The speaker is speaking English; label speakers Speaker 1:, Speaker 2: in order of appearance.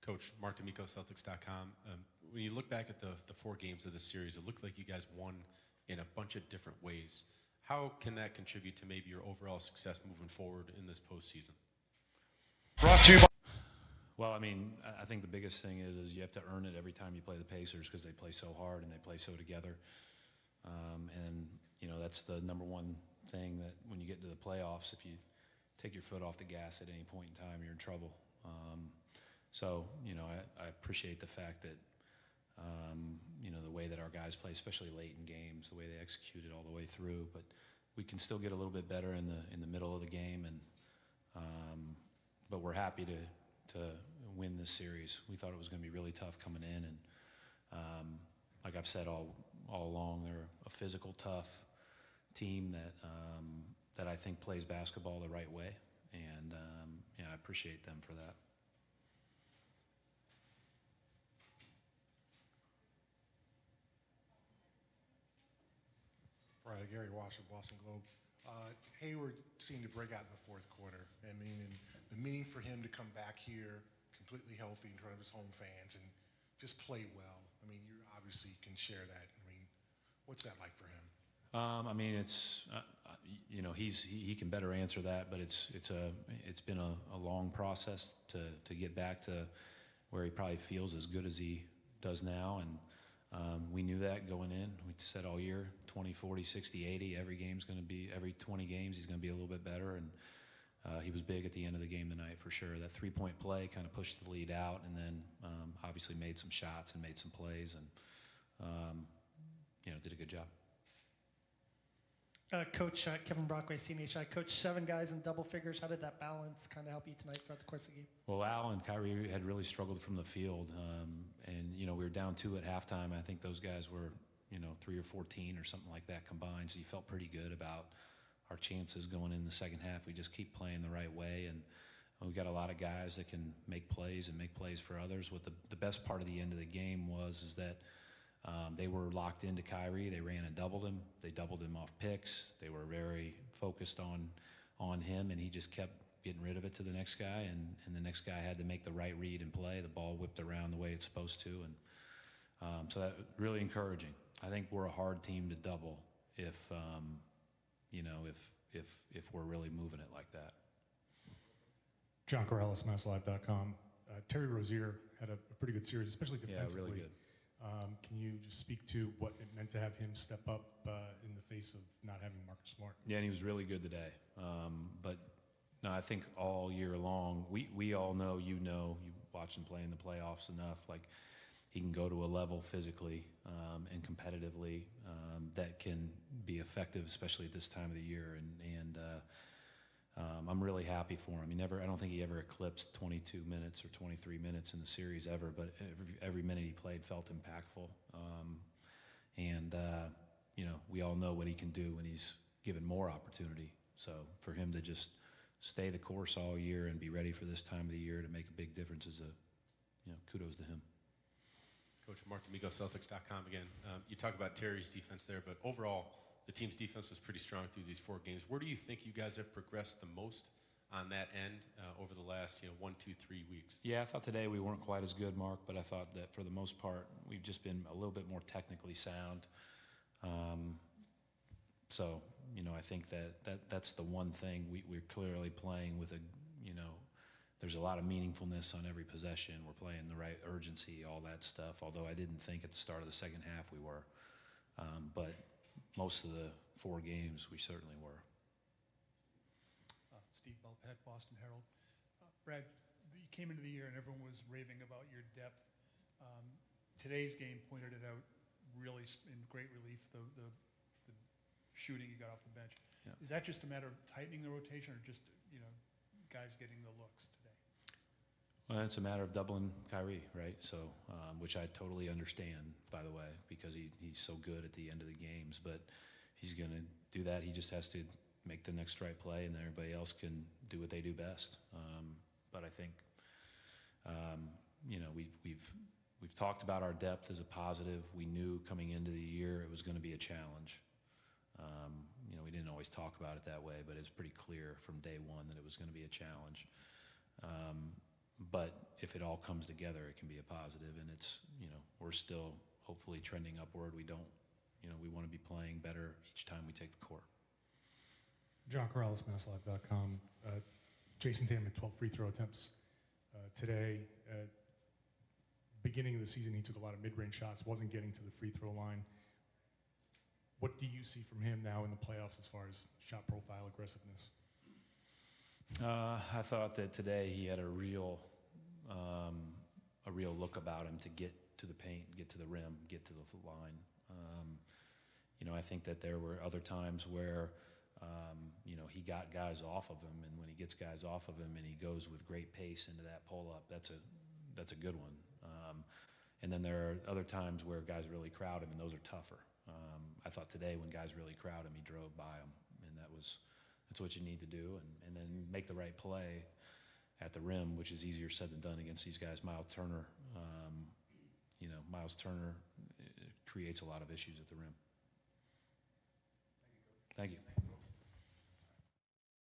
Speaker 1: Coach, Mark D'Amico, Celtics.com. When you look back at the 4 games of this series, it looked like you guys won in a bunch of different ways. How can that contribute to maybe your overall success moving forward in this postseason?
Speaker 2: Well, I mean, I think the biggest thing is you have to earn it every time you play the Pacers because they play so hard and they play so together. And, you know, that's the number one thing that when you get into the playoffs, if you take your foot off the gas at any point in time, you're in trouble. So, you know, I appreciate the fact that, you know, the way that our guys play, especially late in games, the way they execute it all the way through. But we can still get a little bit better in the middle of the game, and but we're happy to win this series. We thought it was going to be really tough coming in, and like I've said all along, they're a physical, tough team that I think plays basketball the right way, and yeah, I appreciate them for that.
Speaker 3: Right, Gary Washer, Boston Globe. Hayward seemed to break out in the fourth quarter. I mean, and the meaning for him to come back here completely healthy in front of his home fans and just play well. I mean, you obviously can share that. I mean, what's that like for him?
Speaker 2: I mean, it's you know, he can better answer that, but it's been a long process to get back to where he probably feels as good as he does now, and we knew that going in. We said all year, 20, 40, 60, 80, every 20 games he's going to be a little bit better, and he was big at the end of the game tonight for sure. That three-point play kind of pushed the lead out, and then obviously made some shots and made some plays, and you know, did a good job.
Speaker 4: Coach Kevin Brockway, CNHI. Coach, 7 guys in double figures. How did that balance kind of help you tonight throughout the course of the game?
Speaker 2: Well, Al and Kyrie had really struggled from the field, and you know, we were down 2 at halftime. I think those guys were, you know, 3 or 14 or something like that combined. So you felt pretty good about our chances going in the second half. We just keep playing the right way, and we got a lot of guys that can make plays and make plays for others. What the best part of the end of the game is that they were locked into Kyrie. They ran and doubled him. They doubled him off picks. They were very focused on him, and he just kept getting rid of it to the next guy, and the next guy had to make the right read and play. The ball whipped around the way it's supposed to, and so that really encouraging. I think we're a hard team to double if you know, if we're really moving it like that.
Speaker 5: John Corrales, MassLive.com. Terry Rozier had a pretty good series, especially defensively.
Speaker 2: Yeah, really good.
Speaker 5: Can you just speak to what it meant to have him step up in the face of not having Marcus Smart?
Speaker 2: Yeah, and he was really good today. But no, I think all year long, we all know, you watch him play in the playoffs enough, like he can go to a level physically and competitively that can be effective, especially at this time of the year. And I'm really happy for him. I don't think he ever eclipsed 22 minutes or 23 minutes in the series ever, but every minute he played felt impactful. You know, we all know what he can do when he's given more opportunity. So for him to just stay the course all year and be ready for this time of the year to make a big difference is kudos to him.
Speaker 1: Coach, Mark D'Amico, Celtics.com again. You talk about Terry's defense there, but overall, the team's defense was pretty strong through these 4 games. Where do you think you guys have progressed the most on that end over the last 1, 2, 3 weeks?
Speaker 2: Yeah, I thought today we weren't quite as good, Mark, but I thought that for the most part we've just been a little bit more technically sound. So I think that's the one thing we're clearly playing with there's a lot of meaningfulness on every possession. We're playing the right urgency, all that stuff. Although I didn't think at the start of the second half we were, but most of the 4 games we certainly were.
Speaker 6: Steve Belpet, Boston Herald. Brad, you came into the year and everyone was raving about your depth. Today's game pointed it out really in great relief, the shooting you got off the bench.
Speaker 2: Yeah.
Speaker 6: Is that just a matter of tightening the rotation or just guys getting the looks today?
Speaker 2: Well, it's a matter of doubling Kyrie, right? So, which I totally understand, by the way, because he's so good at the end of the games. But if he's going to do that, he just has to make the next right play, and everybody else can do what they do best. But I think, we've talked about our depth as a positive. We knew coming into the year it was going to be a challenge. We didn't always talk about it that way, but it was pretty clear from day one that it was going to be a challenge. But if it all comes together, it can be a positive, and it's, we're still hopefully trending upward. We don't, we want to be playing better each time we take the court.
Speaker 5: John Corrales, MassLive.com. Jayson Tatum had 12 free throw attempts today. Beginning of the season, he took a lot of mid-range shots, wasn't getting to the free throw line. What do you see from him now in the playoffs as far as shot profile, aggressiveness?
Speaker 2: I thought that today he had a real look about him to get to the paint, get to the rim, get to the line. I think that there were other times where, he got guys off of him, and when he gets guys off of him and he goes with great pace into that pull-up, that's a good one. And then there are other times where guys really crowd him, and those are tougher. I thought today when guys really crowd him, he drove by him, and that's what you need to do, and then make the right play at the rim, which is easier said than done against these guys. Miles Turner creates a lot of issues at the rim. Thank you.